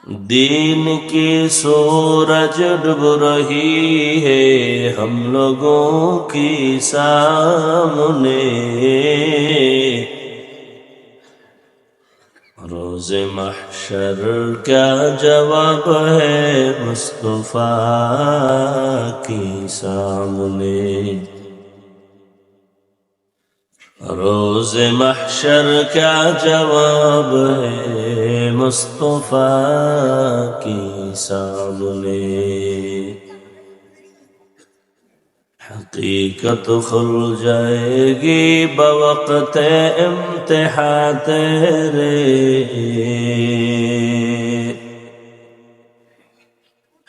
दीन की सूरज डूब रही है हम लोगों की सामने। रोज़े महशर क्या जवाब है मुस्तफा की सामने। रोज़े महशर क्या जवाब है मुस्तफा की सामने। हकीकत खुल जाएगी बवक़्त इम्तिहान तेरे।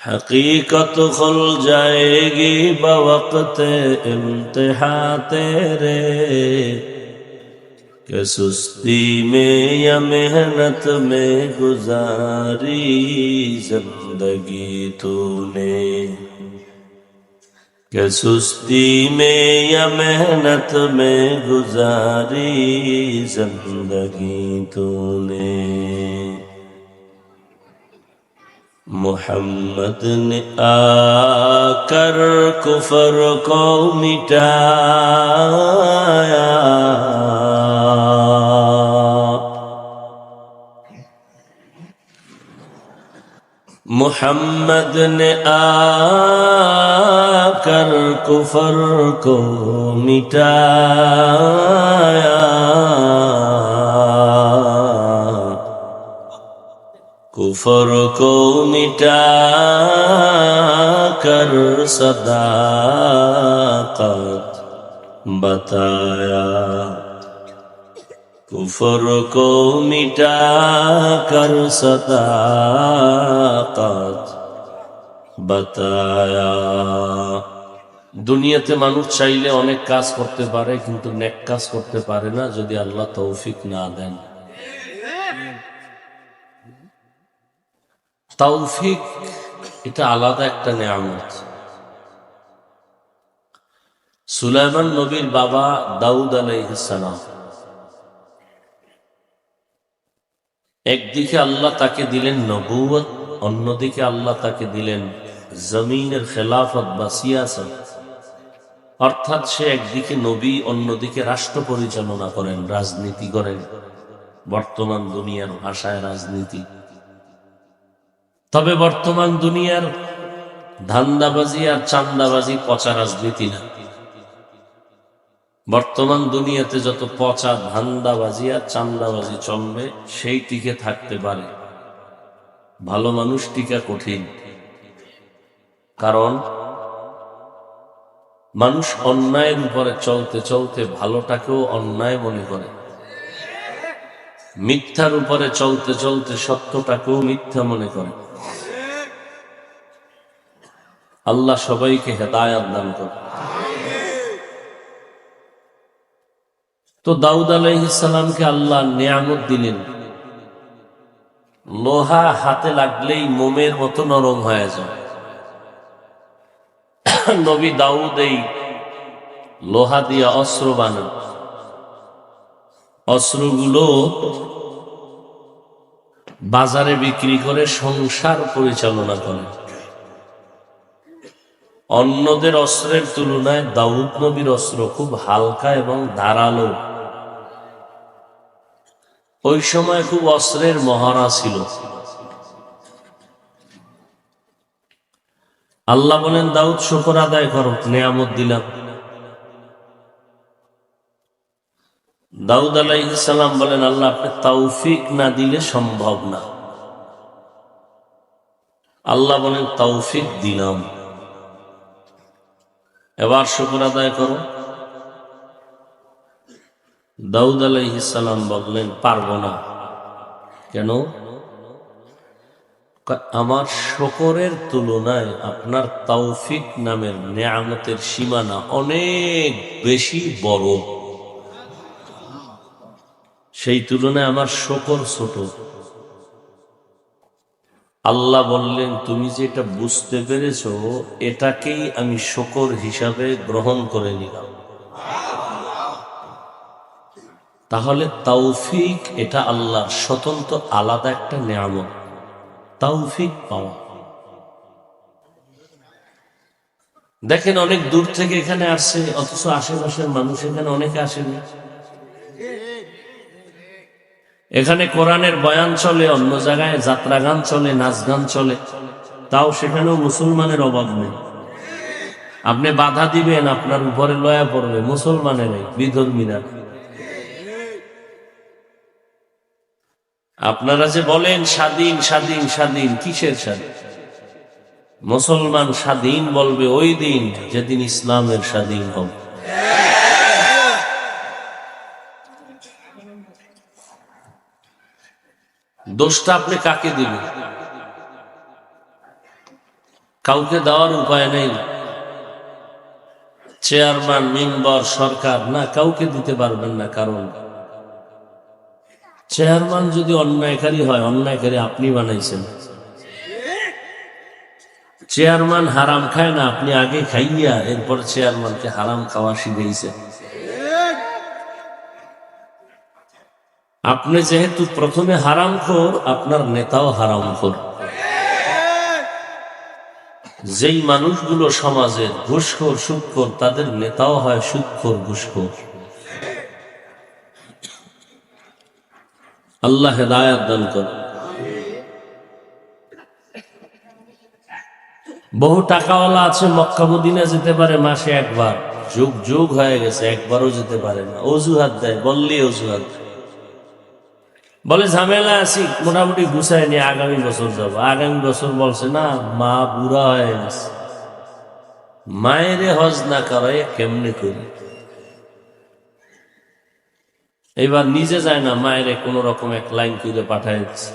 हकीकत खुल जाएगी बवक़्त इम्तिहान तेरे। कि सुस्ती में या मेहनत में गुजारी जिंदगी तूने। कि सुस्ती में या मेहनत में गुजारी जिंदगी तूने। मोहम्मद ने आकर कुफर को मिटाया। मोहम्मद ने आकर कुफर को मिटाया। कुफर को मिटा कर सदाकत बताया। कुफर को मिटा कर सदाकत बताया। দুনিয়াতে মানুষ চাইলে অনেক কাজ করতে পারে, কিন্তু নেক কাজ করতে পারে না যদি আল্লাহ তৌফিক না দেন। তৌফিক এটা আলাদা একটা নেয়ামত। সুলাইমান নবীর বাবা দাউদ আলাইহিস সালাম, একদিকে আল্লাহ তাকে দিলেন নবুয়ত, অন্যদিকে আল্লাহ তাকে দিলেন জমিনের খেলাফত বা সিয়াসত। অর্থাৎ সে একদিকে নবী, অন্যদিকে রাষ্ট্র পরিচালনা করেন, রাজনীতি করেন, বর্তমান দুনিয়ার ভাষায় রাজনীতি। তবে বর্তমান দুনিয়ার ধান্দাবাজি আর চান্দাবাজি পচা রাজনীতি না। বর্তমান দুনিয়াতে যত পচা ধান্দাবাজি আর চান্দাবাজি চলবে সেই টিকে থাকতে পারে, ভালো মানুষ টিকা কঠিন। কারণ মানুষ অন্যায়ের উপরে চলতে চলতে ভালোটাকেও অন্যায় মনে করে, মিথ্যার উপরে চলতে চলতে সত্যটাকেও মিথ্যা মনে করে। আল্লাহ সবাইকে হেদায়াত দান করে। তো দাউদ আলাইহিস সালামকে আল্লাহ নিয়ামত দিলেন, লোহা হাতে লাগলেই মোমের মতো নরম হয়ে যায়। নবী দাউদ এই লোহা দিয়ে অস্ত্র বানান। অস্ত্রগুলো বাজারে বিক্রি করে সংসার পরিচালনা করে। অন্যদের অস্ত্রের তুলনায় দাউদ নবীর অস্ত্র খুব হালকা এবং ধারালো। ওই সময় খুব অস্ত্রের মহড়া ছিল। আল্লাহ বলেন, দাউদ শুকর আদায় করো, নিয়ামত দিলাম। দাউদ আলাইহিস সালাম বলেন, আল্লাহ আপনি তৌফিক না দিলে সম্ভব না। আল্লাহ বলেন, তৌফিক দিলাম, এবার শুকর আদায় করো। দাউদ আলাইহিস সালাম বললেন, পারবো না। কেন? আমার শুকরের তুলনায় আপনার তৌফিক নামের নিয়ামতের সীমানা অনেক বেশি বড়, সেই তুলনায় আমার শুকর ছোট। আল্লাহ বললেন, তুমি যেটা বুঝতে পেরেছো এটাকেই আমি শুকর হিসাবে গ্রহণ করে নিলাম। তাহলে তৌফিক এটা আল্লাহর স্বতন্ত্র আলাদা একটা নিয়ামত। তৌফিক পাওয়া। দেখেন অনেক দূর থেকে এখানে আসছে, অথচ আশেপাশের মানুষ এখানে অনেকে আসেনি। এখানে কোরআনের বয়ান চলে, অন্য জায়গায় যাত্রা গান চলে, নাচ গান চলে, তাও সেখানেও মুসলমানের অভাব নেই। আপনি বাধা দিবেন, আপনার উপরে লয়া পড়বে মুসলমানেরাই, বিধর্মীরা। আপনারা যে বলেন স্বাধীন স্বাধীন স্বাধীন, কিসের স্বাধীন? মুসলমান স্বাধীন বলবে ওই দিন যেদিন ইসলামের স্বাধীন হবে। দোষটা আপনি কাকে দিবেন? কাউকে দেওয়ার উপায় নেই। চেয়ারম্যান, মেম্বার, সরকার, না, কাউকে দিতে পারবেন না। কারণ চেয়ারম্যান যদি অন্যায়কারী হয়, অন্যায়কারী আপনি বানাইছেন। চেয়ারম্যান হারাম খায় না, আপনি আগে খাইয়া এরপর চেয়ারম্যানকে হারাম খাওয়া শিখাইছেন। আপনি যেহেতু প্রথমে হারামখোর, আপনার নেতাও হারামখোর। যেই মানুষগুলো সমাজের ঘুষখোর, সুদখোর, তাদের নেতাও হয় সুদখোর, ঘুষখোর। আল্লাহ হেদায়েত দান করেন। বহু টাকাওয়ালা আছে, মক্কা মদিনা যেতে পারে মাসে একবার, যুগ যুগ হয়ে গেছে একবারও যেতে পারে না। অজুহাত দেয়, বললি অজুহাত বলে ঝামেলা আছি, মোটামুটি গুছায় নিয়ে আগামী বছর যাবো। আগামী বছর বলছে না, মা বুড়া হয়ে গেছে, মায়েরে হজ না করায় কেমনে করি। এবার নিজে যায় না, মায়েরে কোন রকম এক লাইন করে পাঠায় দিচ্ছে,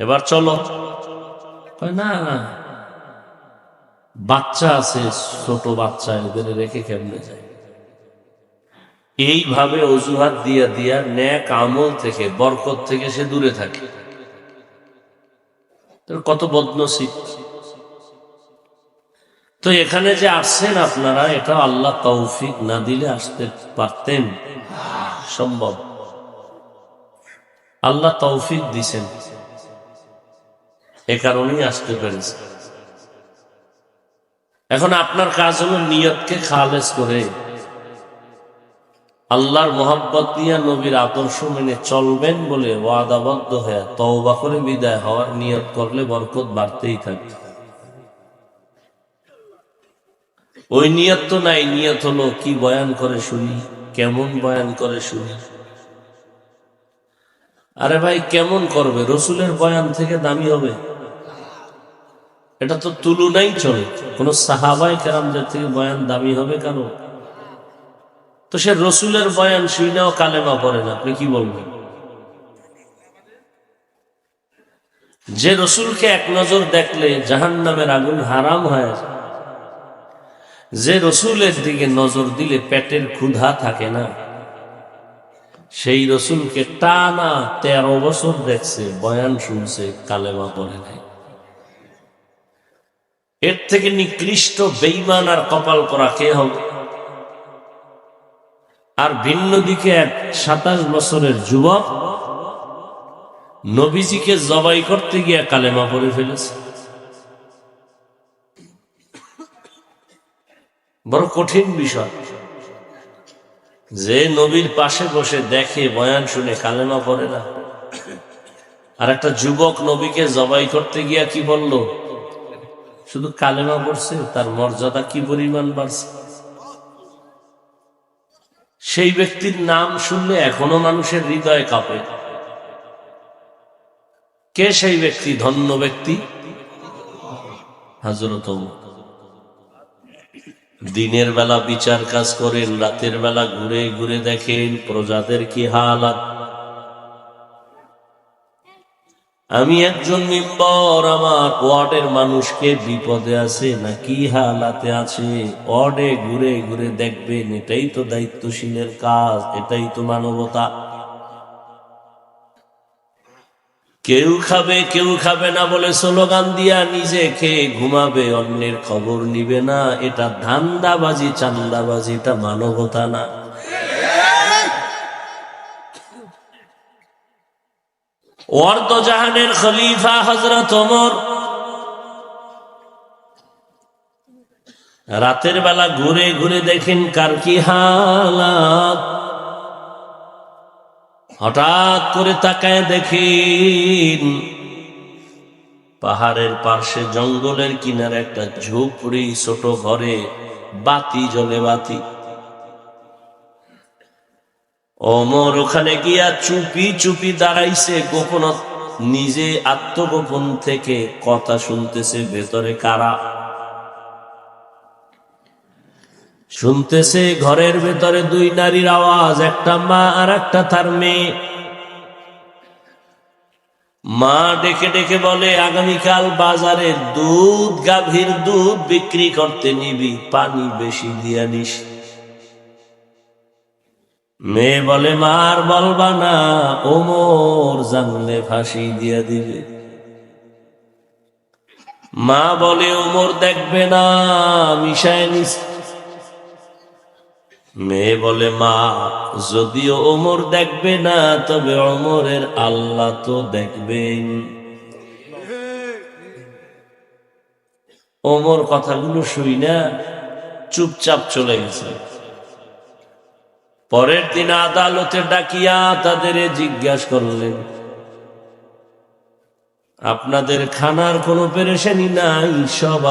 এবার চলো। না না, বাচ্চা আছে, ছোট বাচ্চা, এদের রেখে কেমনে যায়। এইভাবে অজুহাত দিয়া দিয়া নেক আমল থেকে, বরকত থেকে সে দূরে থাকে। কত বদনসিব। তো এখানে যে আসছেন আপনারা, এটা আল্লাহ তৌফিক না দিলে আসতে পারতেন? সম্ভব। আল্লাহ তৌফিক দিছেন, এ কারণেই আসতে পেরেছে। এখন আপনার কাজ হলো নিয়তকে খালেস করে আল্লাহর মোহাব্বত নিয়ে, নবীর আদর্শ মেনে চলবেন বলে ওয়াদাবদ্ধ হয়ে তওবা করে বিদায় হওয়ার নিয়ত করলে বরকত বাড়তেই থাকে। ওই নিয়ত তো নাই। নিয়ত হলো কি বয়ান করে শুনি, কেমন বয়ান করে শুনি। আরে ভাই, কেমন করবে? রসুলের বয়ান থেকে দামি হবে? এটা তো তুলনাই চলে। কোন সাহাবায়ে কেরামদের থেকে বয়ান দামি হবে কারো? তো সে রসুলের বয়ান শুনেও কালেমা পড়ে না, আপনি কি বলবেন? যে রসুলকে এক নজর দেখলে জাহান্নামের আগুন হারাম হয়ে যায়, যে রসুলের দিকে নজর দিলে পেটের ক্ষুধা থাকে না, সেই রসুলকে টানা 13 বছর দেখছে, বয়ান শুনছে, কালেমা পড়ে নাই। এর থেকে নিকৃষ্ট বেঈমান আর কপাল করা কে হবে? আর ভিন্ন দিকে এক 27 বছরের যুবক নবীজিকে জবাই করতে গিয়ে কালেমা পড়ে ফেলেছে। বড় কঠিন বিষয়। যে নবীর পাশে বসে দেখে, বয়ান শুনে, কালেমা পড়ে না। আর একটা যুবক নবীকে জবাই করতে গিয়া কি বলল? শুধু কালেমা পড়ছে, তার মর্যাদা কি পরিমাণ বাড়ছে। সেই ব্যক্তির নাম শুনলে এখনো মানুষের হৃদয় কাঁপে। কে সেই ব্যক্তি? ধন্য ব্যক্তি হযরত ওমর। দিনের বেলা বিচার কাজ করেন, রাতের বেলা ঘুরে ঘুরে দেখেন প্রজাদের কি হালাত। আমি একজন মেম্বার, আমার ওয়ার্ডের মানুষকে বিপদে আছে না কি হালাতে আছে, ওয়ার্ডে ঘুরে ঘুরে দেখবেন। এটাই তো দায়িত্বশীলের কাজ, এটাই তো মানবতা। কেউ খাবে কেউ খাবে না বলে স্লোগান দিয়া নিজে খেয়ে ঘুমাবে, অন্যের খবর নিবে না। এটা ধান্দাবাজি, চান্দাবাজি, এটা মানবতা না। অর্ধজাহানের খলিফা হযরত ওমর রাতের বেলা ঘুরে ঘুরে দেখেন কার কি হালাত। হঠাৎ করে তাকায় দেখেন পাহাড়ের পার্শ্বে জঙ্গলের কিনারে একটা ঝুপড়ি, ছোট ঘরে বাতি জ্বলে, বাতি। ওমর ওখানে গিয়া চুপি চুপি দাঁড়াইছে, গোপন, নিজে আত্মগোপন থেকে কথা শুনতেছে। ভেতরে কারা শুনতেছে? ঘরের ভেতরে দুই নারীর আওয়াজ, একটা মা আর একটা তার মেয়ে। মা ডেকে ডেকে বলে, আগামীকাল বাজারে দুধ, গাভীর দুধ বিক্রি করতে নিবি, পানি বেশি দিয়া নিস। মেয়ে বলে, মার বলবা না, ওমর জানলে ফাঁসি দিয়া দিবে। মা বলে, ওমর দেখবে না, মিশায় নিস। মেয়ে বলে, মা যদিও ওমর দেখবে না, তবে ওমরের আল্লাহ তো দেখবেন। ওমর কথাগুলো শুই না চুপচাপ চলে গেছে। পরের দিন আদালতে ডাকিয়া তাদের জিজ্ঞাসা করলেন, আপনাদের খানার কোনো পেরেশানি নাই, সব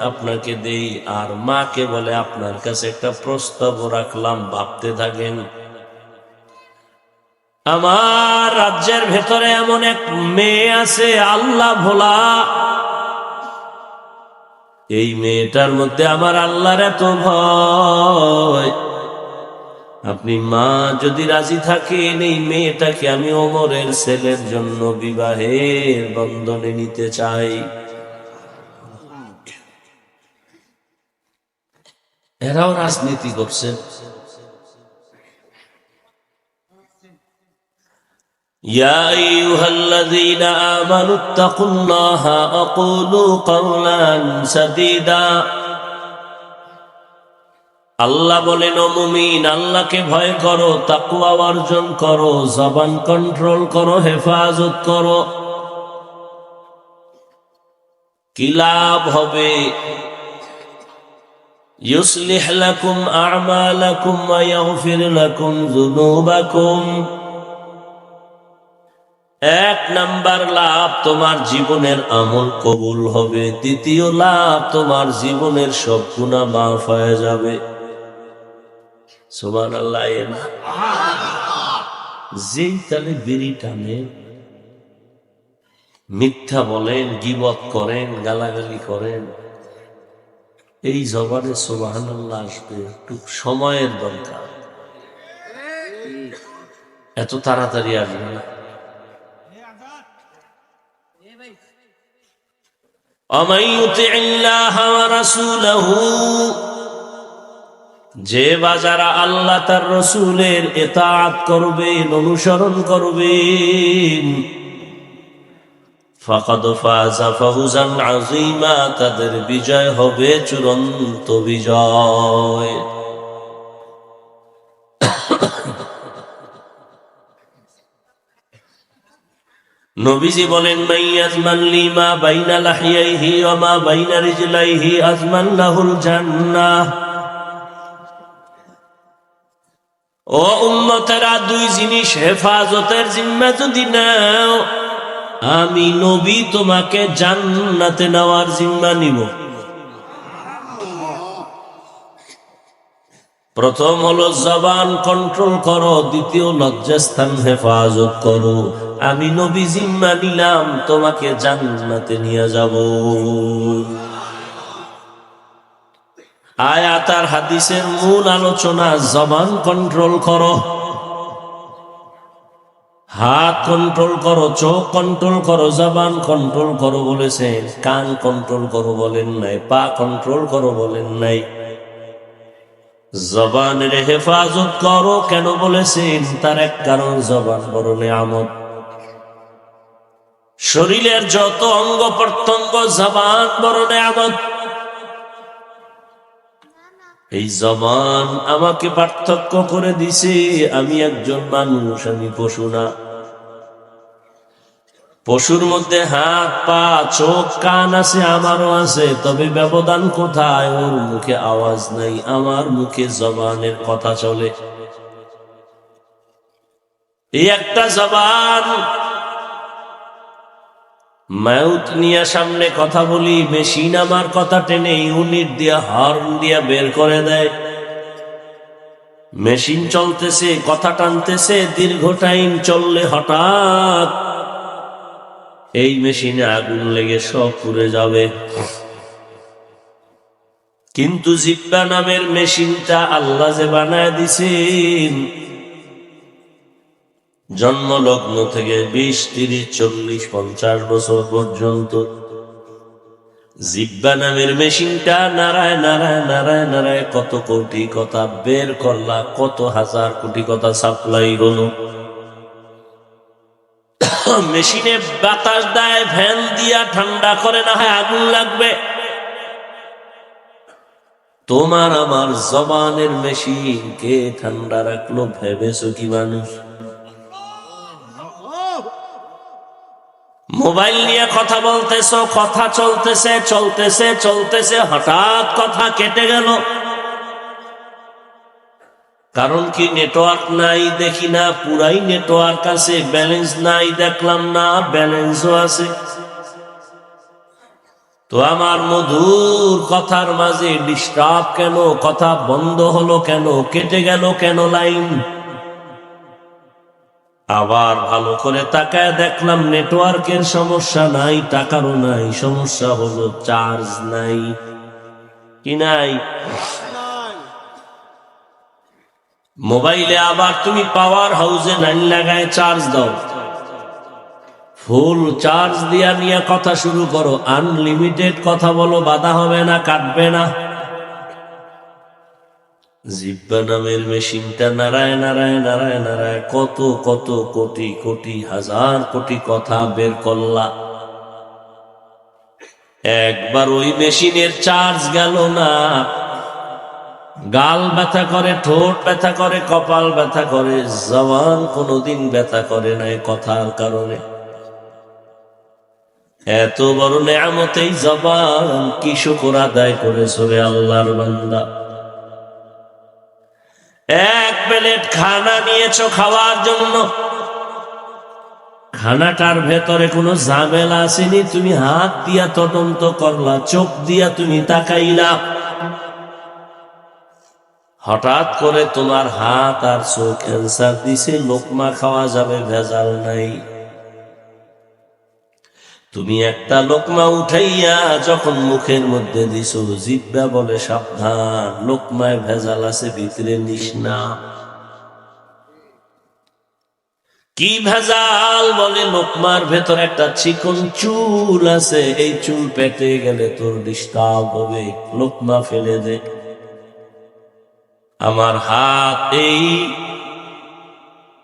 আপনাকে দেই। আর মাকে বলে, আপনার কাছে একটা প্রস্তাব রাখলাম, ভাবতে থাকেন। আমার রাজ্যের ভেতরে এমন এক মেয়ে আছে, আল্লাহ ভোলা। এই মেয়েটার মধ্যে আমার আল্লাহর এত ভয়, আপনি মা যদি রাজি থাকেন, এই মেয়েটাকে আমি ওমরের ছেলের জন্য বিবাহের বন্ধনে নিতে চাই। এরাও রাজনীতি করছেন। ইয়া আইয়ুহাল্লাযীনা আমানুত্তাকুল্লাহা ওয়া কুলু কাওলান সাদীদা। আল্লাহ বলেন, ও মুমিন, আল্লাহকে ভয় করো, তাকওয়া অর্জন করো, জবান কন্ট্রোল করো, হেফাজত করো। কি লাভ হবে? ইউসলিহ লাকুম আ'মালাকুম ওয়া ইয়াগফির লাকুম যুনুবাকুম। এক নাম্বার লাভ, তোমার জীবনের আমল কবুল হবে। দ্বিতীয় লাভ, তোমার জীবনের সব গুনাহ মাফ হয়ে যাবে। সুবহানাল্লাহ। যেই তালে বিড়ি টানে, মিথ্যা বলেন, গীবত করেন, গালাগালি করেন, এই জবানে সুবহানাল্লাহ আসবে, একটু সময়ের দরকার, এত তাড়াতাড়ি আসবে না। ومن يطع الله ورسوله, যে বাজারা আল্লাহ তার রসুলের ইতাআত করবেন, অনুসরণ করবেন, ফাকাদ ফাযা ফাওজান আযীমা, তাদের বিজয় হবে চূড়ান্ত বিজয়। নবীজি বলেন, মাইয়াজমান লিমা বাইনা লাহিয়াইহি ওয়া মা বাইনা রিজলাইহি আজমান লাহুল জান্নাহ। ও উম্মতেরা, দুই জিনিস হেফাজতের জিম্মা যদি নাও, আমি নবী তোমাকে জান্নাতে নেওয়ার জিম্মা নিব। প্রথম হলো জবান কন্ট্রোল করো, দ্বিতীয় লজ্জাস্থান হেফাজত করো। আমি নবী জিম্মা নিলাম, তোমাকে জান্নাতে নিয়ে যাব। আয়াত আর হাদিসের মূল আলোচনা, জবান কন্ট্রোল করো, হাত কন্ট্রোল করো, চোখ কন্ট্রোল করো, জবান কন্ট্রোল করো বলেছেন, কান কন্ট্রোল করো বলেন নাই, পা কন্ট্রোল করো বলেন নাই। জবানের হেফাজত করো কেন বলেছেন? তার এক কারণ, জবান বড় নেয়ামত। শরীরের যত অঙ্গ প্রত্যঙ্গ, জবান বড় নেয়ামত। এই জবান আমাকে পার্থক্য করে দিছে, আমি একজন মানুষ, আমি পশু না। পশুর মধ্যে হাত পা চোখ কান আছে, আমারও আছে, তবে ব্যবধান কোথায়? ওর মুখে আওয়াজ নাই, আমার মুখে জবানের কথা চলে। এই একটা জবান, মাউথ নিয়ে সামনে কথা বলি, মেশিন আমার কথা টেনে ইউনিট দিয়া হর্ন দিয়া বের করে দেয়। মেশিন চলতেছে, কথা টানতেছে, দীর্ঘ টাইম চললে হঠাৎ এই মেশিনে আগুন লেগে সব পুড়ে যাবে। কিন্তু জিহ্বা নামের মেশিনটা আল্লাহ যে বানায় দিছেন, জন্মলগ্ন থেকে 20, 30, 40, 50 বছর পর্যন্ত জিহ্বা নামের মেশিনটা নাড়ায় নাড়ায় নাড়ায় নাড়ায় কত কোটি কথা বের করলা, কত হাজার কোটি কথা সাপ্লাই হলো। মেশিনে বাতাস দেয়, ফ্যান দিয়া ঠান্ডা করে, না হয় আগুন লাগবে। তোমার আমার জবানের মেশিন কে ঠান্ডা রাখলো ভেবেছো কি মানুষ? মোবাইল নিয়ে কথা বলতেছো, কথা চলতেছে চলতেছে চলতেছে, হঠাৎ কথা কেটে গেল। কারণ কি? নেটওয়ার্ক নাই, দেখি না, পুরাই নেটওয়ার্ক আছে। ব্যালেন্স নাই, দেখলাম না, ব্যালেন্সও আছে। তো আমার মধুর কথার মাঝে ডিস্টার্ব কেন? কথা বন্ধ হলো কেন? কেটে গেল কেন লাইন? আবার ভালো করে তাকায় দেখলাম নেটওয়ার্কের সমস্যা নাই, টাকারও নাই, সমস্যা হলো চার্জ নাই। কি নাই? মোবাইলে আবার তুমি পাওয়ার হাউসে লাইন লাগায় চার্জ দাও, ফুল চার্জ দিয়া নিয়ে কথা শুরু করো, আনলিমিটেড কথা বলো, বাধা হবে না, কাটবে না। জিহ্বা নামের মেশিনটা নাড়ায় নাড়ায় নাড়ায় নাড়ায় কত কত কোটি কোটি হাজার কোটি কথা বের করলা। একবার ওই মেশিনের চার্জ গেল না, গাল ব্যথা করে, ঠোঁট ব্যথা করে, কপাল ব্যথা করে, জবান কোনোদিন ব্যথা করে নাই কথার কারণে। এত বড় নেয়ামতেই জবান, কি শুকর আদায় করেছো রে আল্লাহর বান্দা। এক প্লেট খানা নিয়েছো খাওয়ার জন্য, খানাটার ভেতরে কোনো ঝামেলা আসেনি, তুমি হাত দিয়া তদন্ত করলা, চোখ দিয়া তুমি তাকাইলা, হঠাৎ করে তোমার হাত আর চোখ ক্যান্সার দিছে, লোকমা খাওয়া যাবে, ভেজাল নাই। তুমি একটা লোকমা উঠাইয়া যখন মুখের মধ্যে দিছো, জিহ্বা বলে সাবধান, লোকমায় ভেজাল আছে, ভিতরে নিস না। কি ভেজাল? বলে লোকমার ভেতর একটা চিকন চুল আছে, এই চুল পেটে গেলে তোর ডিস্টার্ব হবে, লোকমা ফেলে দে। আমার হাত এই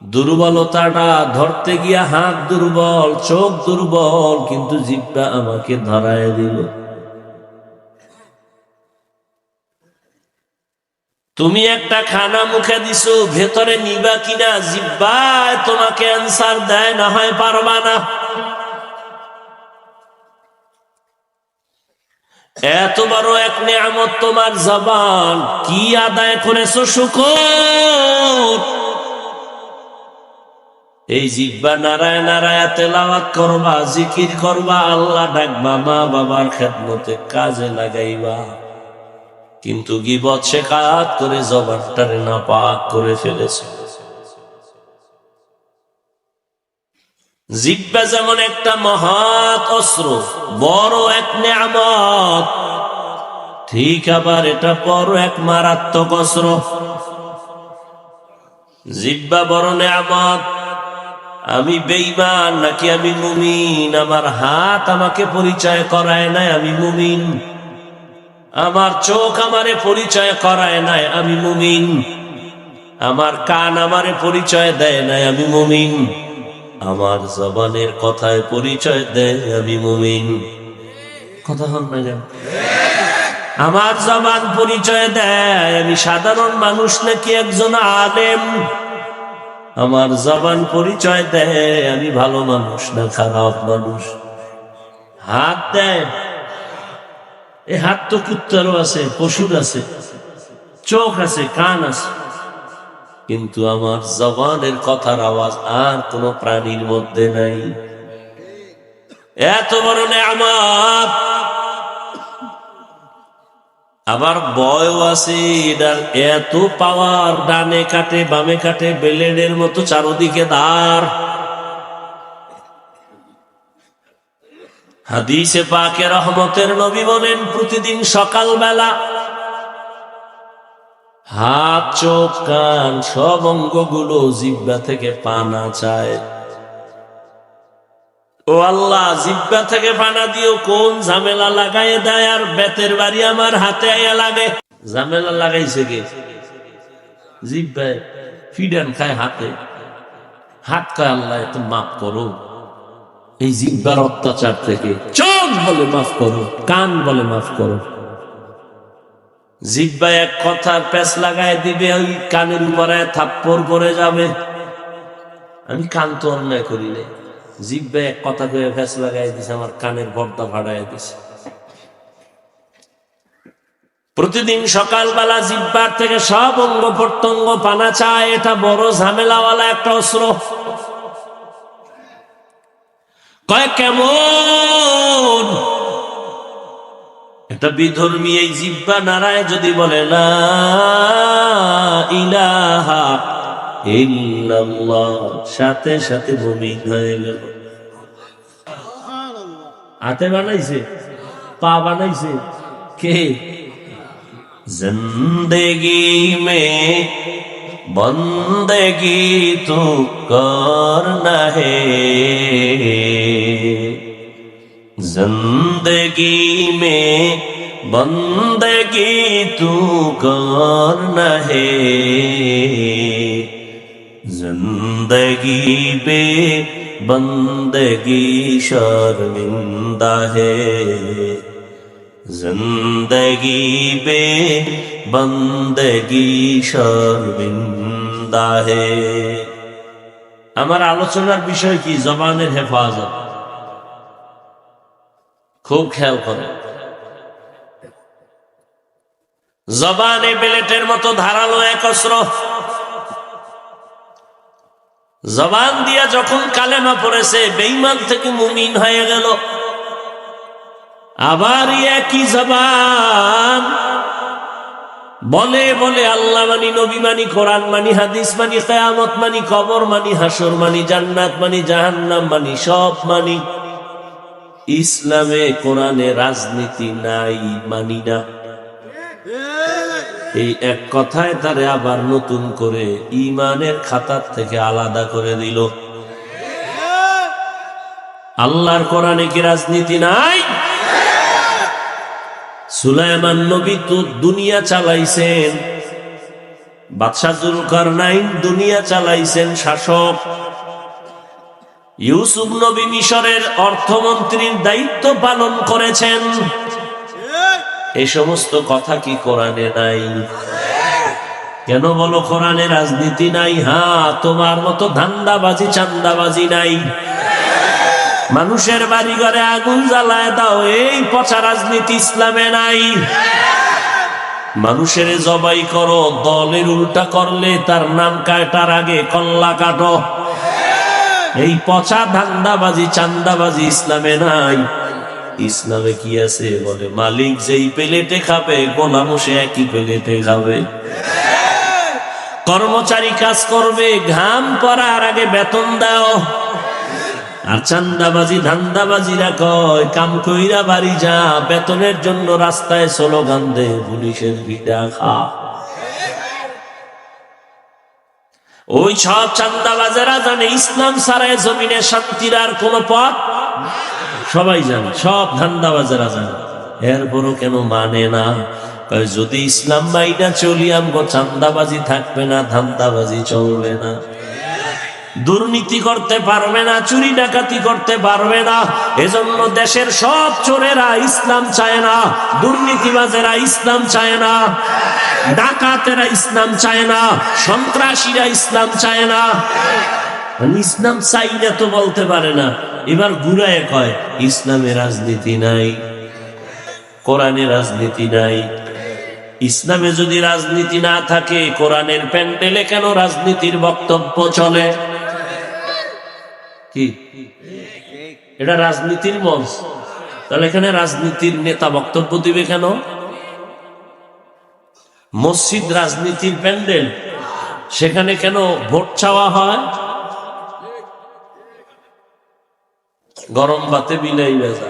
দুর্বলতাটা ধরতে গিয়া হাত দুর্বল, চোখ দুর্বল, কিন্তু জিহ্বা আমাকে ধরায় দিল। তুমি একটা খানা মুখে দিছো, ভেতরে নিবা কিনা? জিহ্বায় তোমাকে অ্যান্সার দেয়, না হয় পারবা না। এত বড় এক নেয়ামত তোমার জবান, কি আদায় করেছো শুকর? এই জিহ্বা নারায় নারায় তেলাওয়াত করবা, জিকির করবা, আল্লাহ ডাকবা, মা বাবার খেদমতে কাজে লাগাইবা, কিন্তু গীবত শেখাত করে জবানটারে নাপাক করে ফেলেছে। জিহ্বা যেমন একটা মহৎ অস্ত্র, বড় এক নেয়ামত, ঠিক আবার এটা বড় এক মারাত্মক অস্ত্র। জিহ্বা বড় নেয়ামত। আমি বেঈমান নাকি আমি মুমিন? আমার হাত আমাকে পরিচয় করায় নাই আমি মুমিন, আমার চোখ আমারে পরিচয় করায় নাই আমি মুমিন, আমার কান আমারে পরিচয় দেয় নাই আমি মুমিন, আমার জবানের কথায় পরিচয় দেয় আমি মুমিন। কথা হল না কেন? আমার জবান পরিচয় দেয় আমি সাধারণ মানুষ নাকি একজন আলেম। আমার জবান পরিচয় দেয় আমি ভালো মানুষ না খারাপ মানুষ। হাত দেয়, এই হাত তো কুত্তারও আছে, পশুর আছে, চোখ আছে, কান আছে, কিন্তু আমার জবানের কথার আওয়াজ আর কোন প্রাণীর মধ্যে নাই। এত বড় নেয়ামত। আবার বয়ও আছে, এটার এত পাওয়ার, ডানে কাটে বামে কাটে, ব্লেডের মতো চারদিকে ধার। হাদিসে পাকে রহমতের নবী বলেন, প্রতিদিন সকালবেলা হাত, চোখ, কান সব অঙ্গগুলো জিহ্বা থেকে পানা চায়। ও আল্লাহ, জিহ্বা থেকে পানা দিও, কোন ঝামেলা লাগাই দেয়, আর বেতের বাড়ি আমার হাতে আয়া লাগে। ঝামেলা লাগাইছে কে? জিহ্বায় ফিডান খায় হাতে। হাত কয় আল্লাহ একটু মাফ করো এই জিহ্বার অত্যাচার থেকে। চোখ বলে মাফ করো, কান বলে মাফ করো। জিহ্বা এক কথার প্যাঁচ লাগায় দিবে, ওই কানের উপরে থাপ্পড় পড়ে যাবে। আমি কান তো অন্যায় করি নাই, জিহ্বা এক কথা করে প্যাঁচ লাগাই দিছে, আমার কানের পর্দা ফাড়াই দিছে। প্রতিদিন সকালবেলা জিহ্বার থেকে সব অঙ্গ প্রত্যঙ্গ পানা চায়। এটা বড় ঝামেলাওয়ালা একটা অস্ত্র। কয় কেমন? এটা বিধর্মী এই জিহ্বা নারায় যদি বলে লা ইলাহা ইল্লাল্লাহ, সাথে সাথে বমি হয়ে গেল। হাতে বানাইছে, পা বানাইছে কে? জিন্দেগি মে বন্দেগি তু করনা হে, जिंदगी में बंदगी तू करना है, जिंदगी पे बंदगी शर्मिंदा है, जिंदगी पे बंदगी शर्मिंदा है। আমার আলোচনার বিষয় কি? জবানের হেফাজত। খুব খেয়াল করে। জবানে বেলেটের মতো ধারালো এক অস্ত্র। জবান দিয়া যখন কালেমা পড়েছে, বেঈমান থেকে মুমিন হয়ে গেল। আবার একই জবান বলে বলে আল্লাহ মানি, নবী মানি, কোরআন মানি, হাদিস মানি, কিয়ামত মানি, কবর মানি, হাসর মানি, জান্নাত মানি, জাহান্নাম মানি, সব মানি। ইসলামে কোরআনে রাজনীতি নাই, মানি না। এই এক কথায় তারে আবার নতুন করে ঈমানের খাতার থেকে আলাদা করে দিল। আল্লাহর কোরআনে কি রাজনীতি নাই? সুলাইমান নবী তো দুনিয়া চালাইছেন, বাদশা যুলকারনাইন দুনিয়া চালাইছেন, শাসক। ইউসুফ নবী মিশরের অর্থমন্ত্রীর দায়িত্ব পালন করেছেন। এই সমস্ত কথা কি কোরআনে নাই? কেন বলো কোরআনে রাজনীতি নাই? হ্যাঁ, তোমার মতো ধান্দাবাজি চান্দাবাজি নাই। মানুষের বাড়ি ঘরে আগুন জ্বালায় দাও, এই পচা রাজনীতি ইসলামে নাই। মানুষের জবাই করো, দলের উল্টা করলে তার নাম কাটার আগে কল্লা কাটো, এই পচা ধান্দাবাজি চান্দাবাজি ইসলামে নাই। ইসলামে কি আছে? বলে মালিক যেই প্লেটে খাবে, গোলামও সে একই প্লেটে খাবে। কর্মচারী কাজ করবে, ঘাম পড়ার আগে বেতন দাও। আর চান্দাবাজি ধান্দাবাজিরা কয় কাম কইরা বাড়ি যা, বেতনের জন্য রাস্তায় স্লোগান দে, পুলিশের ভিটা খা। ওই সব চান্দাবাজেরা জানে ইসলাম ছাড়া জমিনে শান্তির আর কোন পথ। সবাই জানে, সব ধান্দাবাজেরা জানে, এরপরও কেন মানে না? যদি ইসলাম মাইনা চলি, আমগো চান্দাবাজি থাকবে না, ধান্দাবাজি চলবে না, দুর্নীতি করতে পারবে না, চুরি ডাকাতি করতে পারবে না। এজন্য দেশের সব চোরেরা ইসলাম চায় না, দুর্নীতিবাজেরা ইসলাম চায় না। ডাকাতেরা ইসলাম চায় না, সন্ত্রাসীরা ইসলাম চায় না। ইসলাম চাই না তো বলতে পারে না, এবার ঘুরায় কয় ইসলামে রাজনীতি নাই, কোরআনে রাজনীতি নাই। ইসলামে যদি রাজনীতি না থাকে, কোরআনের প্যান্ডেলে কেন রাজনীতির বক্তব্য চলে? কি এটা রাজনীতির মঞ্চ? তাহলে এখানে রাজনীতির নেতা বক্তব্য দিবে কেন? মসজিদ রাজনীতির প্যান্ডেল, সেখানে কেন ভোট চাওয়া হয়? গরম ভাতে বিলাই ভেজা।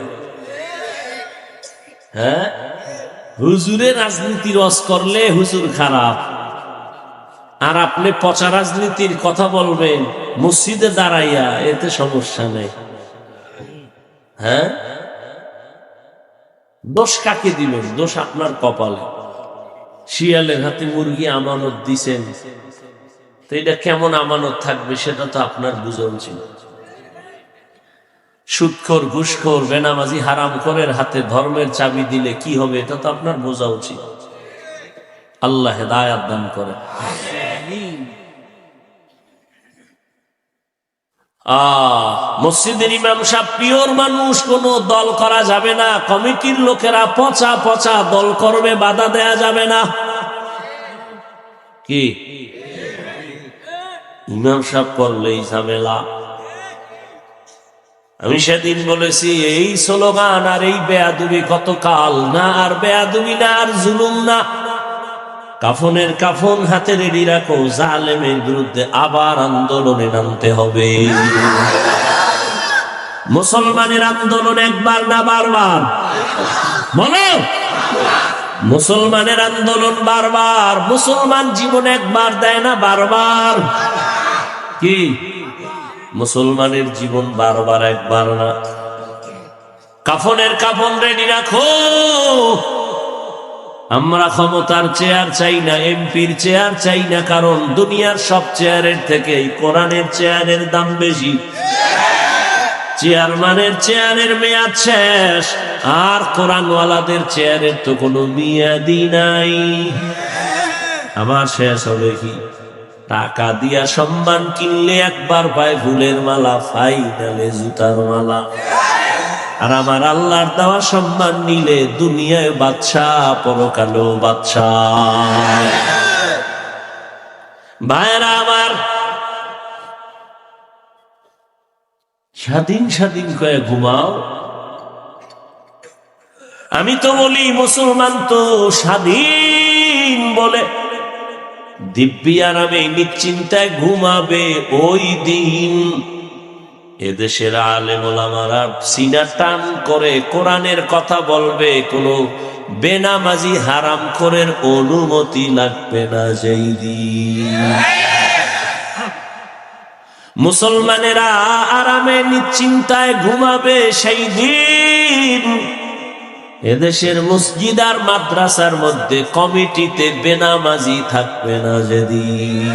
হ্যাঁ, হুজুরে রাজনীতির রস করলে হুজুর খারাপ, আর আপনি পচা রাজনীতির কথা বলবেন মসজিদে দাঁড়াইয়া, এতে সমস্যা নেই। হ্যাঁ, দোষ কাকে দিবেন? দোষ আপনার কপালে। শিয়ালের হাতে মুরগি আমানত দিছেন, তো এটা কেমন আমানত থাকবে সেটা তো আপনার বুঝা উচিত। সুদখোর, ঘুষখোর, বেনামাজি, হারামখোরের হাতে ধর্মের চাবি দিলে কি হবে এটা তো আপনার বোঝা উচিত। আল্লাহ হেদায়াত দান করে। মসজিদের ইমাম সাহেব পিওর মানুষ, কোন দল করা যাবে না। কমিটির লোকেরা পচা পচা দল করবে, বাধা দেয়া যাবে না। কি ইমাম সাহেব করলেই ঝামেলা। আমি সেদিন বলেছি, এই স্লোগান আর এই বেয়াদবি কতকাল না, আর বেয়াদবি না, আর জুলুম না। কাফনের কাফন হাতে রেডি রাখো, জালেমের বিরুদ্ধে আবার আন্দোলনে নামতে হবে। মুসলমানের আন্দোলন একবার না বারবার? বলো, মুসলমানের আন্দোলন বারবার। মুসলমান জীবন একবার দেয় না, বারবার। কি মুসলমানের জীবন বারবার, একবার না। কাফনের কাফন রেডি রাখো। আমরা ক্ষমতার চেয়ার চাই না, এমপির চেয়ার চাই না, কারণ দুনিয়ার সব চেয়ারের থেকে কোরআনের চেয়ারের দাম বেশি। চেয়ারম্যানের চেয়ারের মেয়াদ শেষ, আর কোরআনওয়ালাদের চেয়ারের তো কোনো মেয়াদই নাই। আবার শেষ হবে কি? টাকা দিয়া সম্মান কিনলে একবার পায় ফুলের মালা, ফাইনালে জুতার মালা। আর আমার আল্লাহর দেওয়া সম্মান নিলে দুনিয়ায় বাদশাহ, পরকালেও বাদশাহ। ভাইরা আমার, স্বাধীন স্বাধীন কয়ে ঘুমাও। আমি তো বলি মুসলমান তো স্বাধীন বলে দিব্যি আরামে নিশ্চিন্তায় ঘুমাবে ওই দিন এদেশের আলেম ওলামারা সিনা টান করে কোরআনের কথা বলবে, কোনো বেনামাজি হারামখোরের অনুমতি লাগবে না যেই দিন। মুসলমানেরা আরামে নিশ্চিন্তায় ঘুমাবে সেই দিন এদেশের মসজিদ আর মাদ্রাসার মধ্যে কমিটিতে বেনামাজি থাকবে না যেদিন।